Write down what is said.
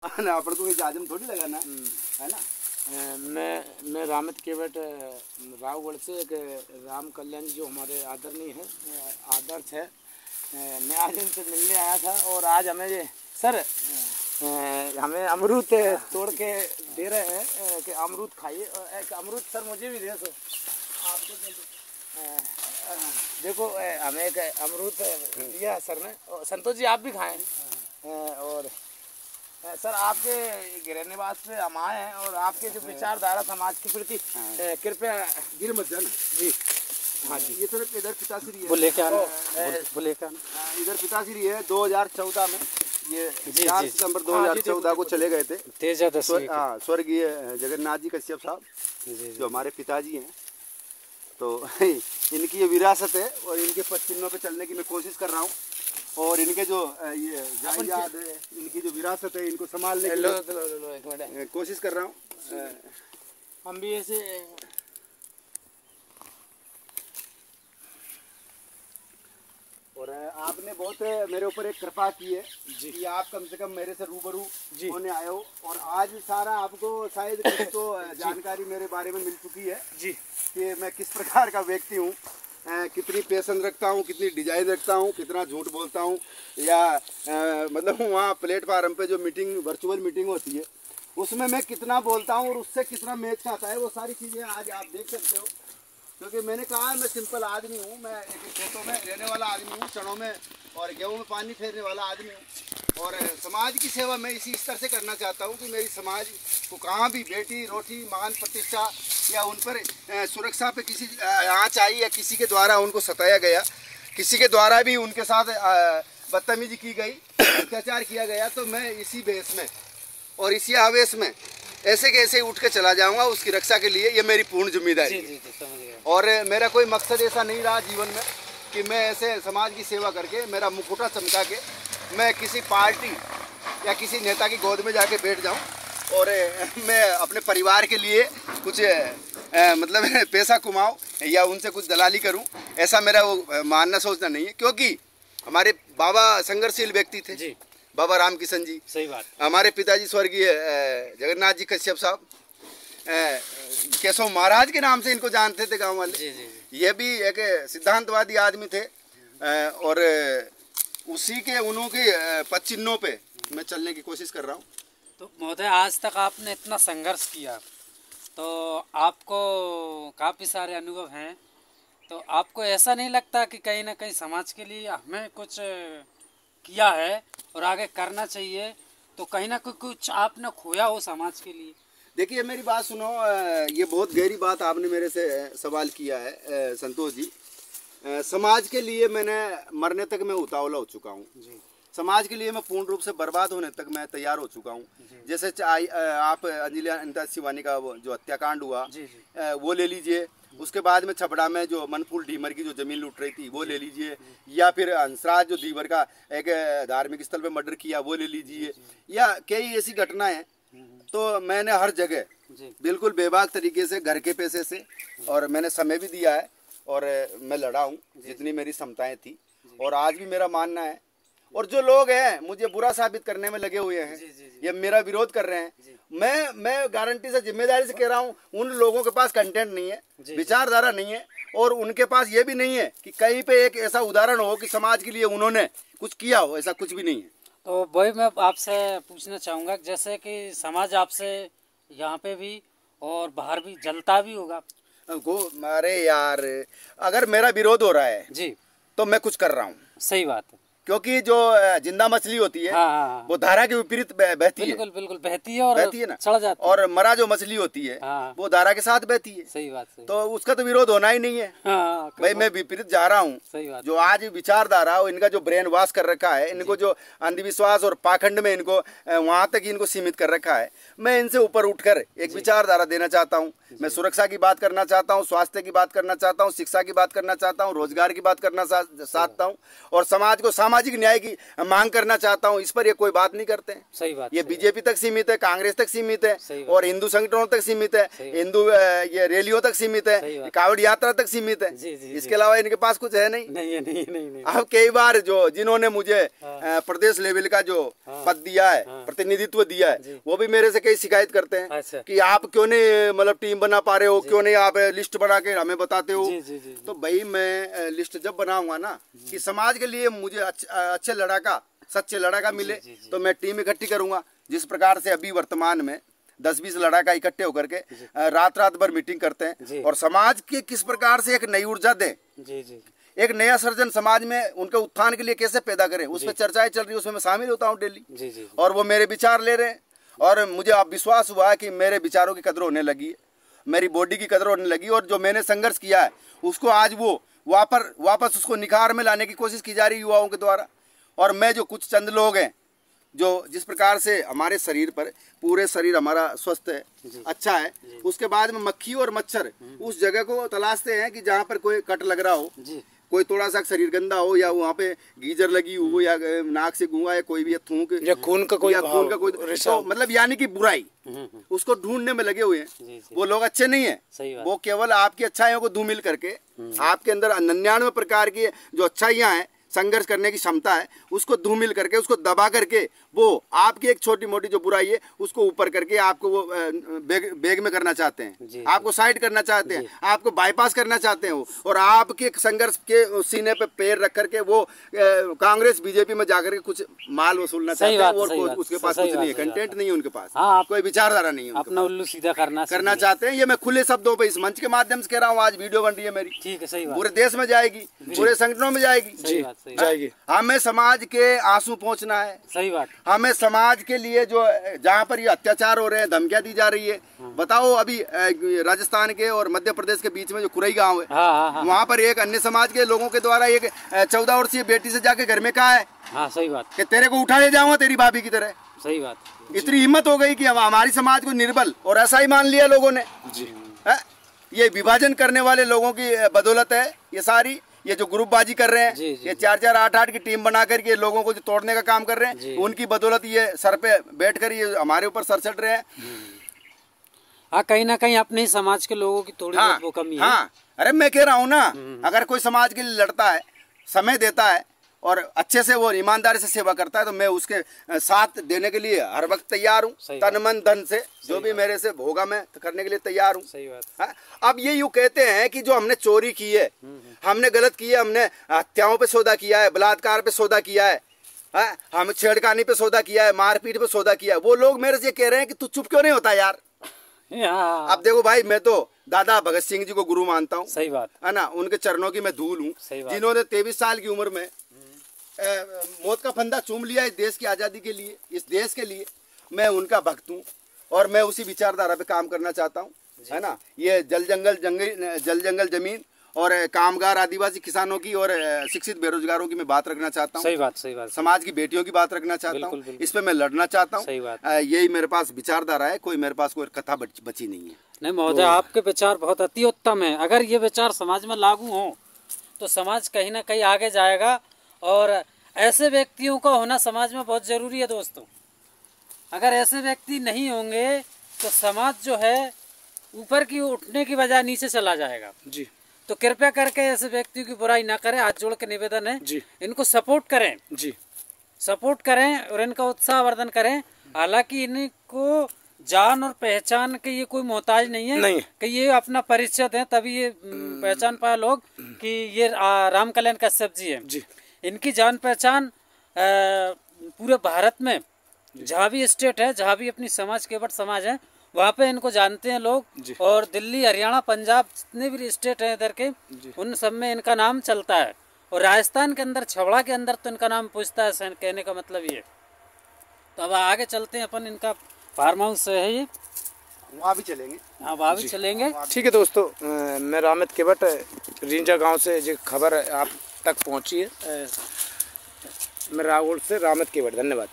ना अपन को जाजम थोड़ी लगाना है ना। मैं रामत केवट रावगढ़ से एक राम कल्याण जी जो हमारे आदरणीय है आदर्श है, मैं आज इनसे मिलने आया था और आज हमें ये सर हमें अमरूद तोड़ के दे रहे हैं कि अमरूद खाइए। एक अमरूद सर मुझे भी दे सो आपको देखो हमें एक अमरूद दिया सर ने। संतोष जी आप भी खाएं। और सर आपके गृह निवास पे हम आए हैं और आपके जो विचारधारा समाज के प्रति कृपया गिर मत जाना जी। हाँ जी ये सर इधर पिताश्री है, वो लेके आना इधर पिताश्री है। 2014 में ये 4 सितंबर 2014 को चले गए थे स्वर्गीय जगन्नाथ जी कश्यप साहब जो हमारे पिताजी हैं। तो इनकी ये विरासत है और इनके पश्चिमों पे चलने की मैं कोशिश कर रहा हूँ और इनके जो ये जायदाद है, इनकी जो विरासत है, इनको संभालने की कोशिश कर रहा हूँ। हम भी ऐसे और आपने बहुत मेरे ऊपर एक कृपा की है कि आप कम से कम मेरे से रूबरू होने आए हो और आज सारा आपको शायद कुछ तो जानकारी मेरे बारे में मिल चुकी है जी कि मैं किस प्रकार का व्यक्ति हूँ, कितनी पेशेंस रखता हूँ, कितनी डिजाइन रखता हूँ, कितना झूठ बोलता हूँ या मतलब वहाँ प्लेटफार्म पे जो मीटिंग वर्चुअल मीटिंग होती है उसमें मैं कितना बोलता हूँ और उससे कितना मैच खाता है, वो सारी चीज़ें आज आप देख सकते हो। क्योंकि मैंने कहा मैं सिंपल आदमी हूँ, मैं एक खेतों में रहने वाला आदमी हूँ, चनों में और गेहूँ में पानी फेरने वाला आदमी हूँ और समाज की सेवा मैं इसी स्तर से करना चाहता हूँ कि मेरी समाज को कहाँ भी बेटी रोटी मान प्रतिष्ठा या उन पर सुरक्षा पे किसी आँच आई या किसी के द्वारा उनको सताया गया, किसी के द्वारा भी उनके साथ बदतमीजी की गई, अत्याचार किया गया, तो मैं इसी बेस में और इसी आवेश में ऐसे कैसे उठ के चला जाऊंगा उसकी रक्षा के लिए। ये मेरी पूर्ण जिम्मेदारी है और मेरा कोई मकसद ऐसा नहीं रहा जीवन में कि मैं ऐसे समाज की सेवा करके मेरा मुखौटा चमका के मैं किसी पार्टी या किसी नेता की गोद में जाके बैठ जाऊं और मैं अपने परिवार के लिए कुछ मतलब पैसा कमाऊं या उनसे कुछ दलाली करूं, ऐसा मेरा वो मानना सोचना नहीं है। क्योंकि हमारे बाबा संघर्षशील व्यक्ति थे जी। बाबा राम किशन जी, सही बात। हमारे पिताजी स्वर्गीय जगन्नाथ जी कश्यप साहब केशव महाराज के नाम से इनको जानते थे गांव वाले। ये भी एक सिद्धांतवादी आदमी थे और उसी के उन्होंने पदचिन्हों पे मैं चलने की कोशिश कर रहा हूँ। तो महोदय आज तक आपने इतना संघर्ष किया तो आपको काफ़ी सारे अनुभव हैं, तो आपको ऐसा नहीं लगता कि कहीं ना कहीं समाज के लिए हमें कुछ किया है और आगे करना चाहिए, तो कहीं ना कहीं कुछ आपने खोया हो समाज के लिए? देखिए मेरी बात सुनो, ये बहुत गहरी बात आपने मेरे से सवाल किया है संतोष जी। समाज के लिए मैंने मरने तक मैं उतावला हो चुका हूँ, समाज के लिए मैं पूर्ण रूप से बर्बाद होने तक मैं तैयार हो चुका हूँ। जैसे आप अंजलि अनिता शिवानी का जो हत्याकांड हुआ वो ले लीजिए, उसके बाद में छपड़ा में जो मनफूल ढीमर की जो जमीन लूट रही थी वो ले लीजिए, या फिर हंसराज जो दीवर का एक धार्मिक स्थल पे मर्डर किया वो ले लीजिए, या कई ऐसी घटनाएं। तो मैंने हर जगह बिल्कुल बेबाक तरीके से घर के पैसे से और मैंने समय भी दिया है और मैं लड़ा हूँ जितनी मेरी क्षमताएं थी। और आज भी मेरा मानना है, और जो लोग हैं मुझे बुरा साबित करने में लगे हुए हैं, ये मेरा विरोध कर रहे हैं, मैं गारंटी से जिम्मेदारी से कह रहा हूँ उन लोगों के पास कंटेंट नहीं है, विचारधारा नहीं है और उनके पास ये भी नहीं है कि कहीं पे एक ऐसा उदाहरण हो कि समाज के लिए उन्होंने कुछ किया हो, ऐसा कुछ भी नहीं है। तो वही मैं आपसे पूछना चाहूँगा, जैसे कि समाज आपसे यहाँ पे भी और बाहर भी जलता भी होगा। अरे यार अगर मेरा विरोध हो रहा है जी तो मैं कुछ कर रहा हूँ। सही बात है, क्योंकि जो जिंदा मछली होती है वो धारा के विपरीत बहती है, बिल्कुल बहती है और बहती है ना, चढ़ जाती है। और मरा जो मछली होती है वो धारा के साथ बहती है। सही बात, सही। तो उसका तो विरोध होना ही नहीं है। भाई मैं विपरीत जा रहा हूँ। जो आज विचारधारा इनका जो ब्रेन वॉश कर रखा है, इनको जो अंधविश्वास और पाखंड में इनको वहां तक इनको सीमित कर रखा है, मैं इनसे ऊपर उठकर एक विचारधारा देना चाहता हूँ। मैं सुरक्षा की बात करना चाहता हूँ, स्वास्थ्य की बात करना चाहता हूँ, शिक्षा की बात करना चाहता हूँ, रोजगार की बात करना चाहता हूँ और समाज को सामाजिक न्याय की मांग करना चाहता हूँ, इस पर ये कोई बात नहीं करते हैं। सही बात। ये बीजेपी तक सीमित है, कांग्रेस तक सीमित है, और हिंदू संगठनों तक सीमित है, हिंदू ये रैलियों तक सीमित है, कावड़ यात्रा तक सीमित है। इसके अलावा इनके पास कुछ है नहीं। नहीं। अब कई बार जो जिन्होंने मुझे प्रदेश लेवल का जो पद दिया है, प्रतिनिधित्व दिया है, वो भी मेरे से कई शिकायत करते हैं कि आप क्यों नहीं मतलब टीम बना पा रहे हो, क्यों नहीं आप लिस्ट बना के हमें बताते हो। तो भाई मैं लिस्ट जब बनाऊंगा ना कि समाज के लिए मुझे अच्छे लड़ाका, सच्चे लड़ाका मिले, तो मैं टीम इकट्ठी करूंगा। जिस प्रकार से अभी वर्तमान में 10-20 लड़ाका इकट्ठे होकर के रात भर मीटिंग करते हैं और समाज के किस प्रकार से एक नई ऊर्जा दें, एक नया सर्जन समाज में उनके उत्थान के लिए कैसे पैदा करें, उस पर चर्चाएं चल रही है, उसमें मैं शामिल होता हूँ डेली। और वो मेरे विचार ले रहे हैं और मुझे अब विश्वास हुआ है कि मेरे विचारों की कदर होने लगी है, मेरी बॉडी की कदर होने लगी, और जो मैंने संघर्ष किया है उसको आज वो वापस उसको निखार में लाने की कोशिश की जा रही है युवाओं के द्वारा। और मैं जो कुछ चंद लोग हैं जो जिस प्रकार से हमारे शरीर पर, पूरे शरीर हमारा स्वस्थ है, अच्छा है, उसके बाद में मक्खी और मच्छर उस जगह को तलाशते हैं कि जहाँ पर कोई कट लग रहा हो, कोई थोड़ा सा शरीर गंदा हो, या वहाँ पे गीजर लगी हो, या नाक से गुआ, या कोई भी थूक या खून का कोई तो मतलब यानी कि बुराई, उसको ढूंढने में लगे हुए हैं। वो लोग अच्छे नहीं है, वो केवल आपकी अच्छाइयों को धूमिल करके आपके अंदर 99 प्रकार की जो अच्छाइयाँ हैं, संघर्ष करने की क्षमता है, उसको धूमिल करके, उसको दबा करके, वो आपकी एक छोटी मोटी जो बुराई है उसको ऊपर करके आपको वो बेग में करना चाहते हैं, आपको साइड करना चाहते हैं, आपको बाईपास करना चाहते हैं, और आपके संघर्ष के सीने पे पैर रख करके वो कांग्रेस बीजेपी में जाकर के कुछ माल वसूलना चाहते हैं, और उसके पास कुछ नहीं है, कंटेंट नहीं है उनके पास, कोई विचारधारा नहीं है, अपना उल्लू सीधा करना चाहते हैं। ये मैं खुले शब्दों पे इस मंच के माध्यम से कह रहा हूँ, आज वीडियो बन रही है मेरी, ठीक है, सही बात, पूरे देश में जाएगी, पूरे संगठनों में जाएगी, हमें समाज के आंसू पहुंचना है। सही बात। हमें समाज के लिए जो जहाँ पर ये अत्याचार हो रहे हैं, धमकियां दी जा रही है, बताओ अभी राजस्थान के और मध्य प्रदेश के बीच में जो कुरई गांव है, वहाँ पर एक अन्य समाज के लोगों के द्वारा एक 14 वर्षीय बेटी से जाके घर में कहा है, सही बात, कि तेरे को उठा ले जाऊंगा तेरी भाभी की तरह। सही बात। इतनी हिम्मत हो गई कि हमारी समाज को निर्बल और ऐसा ही मान लिया लोगों ने। ये विभाजन करने वाले लोगों की बदौलत है ये सारी, ये जो ग्रुपबाजी कर रहे हैं, ये 4-4, 8-8 की टीम बनाकर ये लोगों को जो तोड़ने का काम कर रहे हैं, उनकी बदौलत ये सर पे बैठकर ये हमारे ऊपर सर चढ़ रहे हैं। कहीं ना कहीं अपने समाज के लोगों की थोड़ी बहुत वो कमी है। अरे मैं कह रहा हूँ ना, अगर कोई समाज के लिए लड़ता है, समय देता है और अच्छे से वो ईमानदारी से सेवा करता है, तो मैं उसके साथ देने के लिए हर वक्त तैयार हूँ, तन मन धन से, जो भी मेरे से होगा मैं करने के लिए तैयार हूँ। सही बात। अब ये यूँ कहते हैं कि जो हमने चोरी की है, हमने गलत की है, हमने हत्याओं पे सौदा किया है, बलात्कार पे सौदा किया है, हम छेड़खानी पे सौदा किया है, मारपीट पे सौदा किया है, वो लोग मेरे से कह रहे हैं कि तू चुप क्यों नहीं होता यार। अब देखो भाई, मैं तो दादा भगत सिंह जी को गुरु मानता हूँ, सही बात है ना, उनके चरणों की मैं धूल हूँ, जिन्होंने 23 साल की उम्र में मौत का फंदा चूम लिया इस देश की आज़ादी के लिए, इस देश के लिए। मैं उनका भक्त हूँ और मैं उसी विचारधारा पे काम करना चाहता हूँ, है ना। ये जल जंगल जमीन और कामगार आदिवासी किसानों की और शिक्षित बेरोजगारों की मैं बात रखना चाहता हूँ। सही बात, सही बात। समाज की बेटियों की बात रखना चाहता हूँ, इस पे मैं लड़ना चाहता हूँ। सही बात। यही मेरे पास विचारधारा है, कोई मेरे पास कोई कथा बची नहीं है। नहीं महोदय, आपके विचार बहुत अति उत्तम है। अगर ये विचार समाज में लागू हो तो समाज कहीं ना कहीं आगे जाएगा, और ऐसे व्यक्तियों का होना समाज में बहुत जरूरी है दोस्तों। अगर ऐसे व्यक्ति नहीं होंगे तो समाज जो है ऊपर की उठने की बजाय नीचे चला जाएगा जी। तो कृपया करके ऐसे व्यक्तियों की बुराई ना करें, हाथ जोड़ के निवेदन है जी, इनको सपोर्ट करें जी, सपोर्ट करें और इनका उत्साहवर्धन करें। हालांकि इनको जान और पहचान के ये कोई मोहताज नहीं है कि ये अपना परिचय दें तभी ये पहचान पाए लोग कि ये राम कल्याण कश्यप जी है जी। इनकी जान पहचान पूरे भारत में जहाँ भी स्टेट है, जहाँ भी अपनी समाज केवट समाज है, वहाँ पे इनको जानते हैं लोग। और दिल्ली, हरियाणा, पंजाब जितने भी स्टेट हैं इधर के, उन सब में इनका नाम चलता है। और राजस्थान के अंदर, छवड़ा के अंदर तो इनका नाम पूछता है, कहने का मतलब ये। तो अब आगे चलते हैं अपन, इनका फार्म हाउस है ये, वहाँ भी चलेंगे। हाँ, वहाँ भी चलेंगे। ठीक है दोस्तों, मैं रामित केवट, रिंजा गांव से जो खबर आप तक पहुँची है, मैं रावल से रामित केवट, धन्यवाद।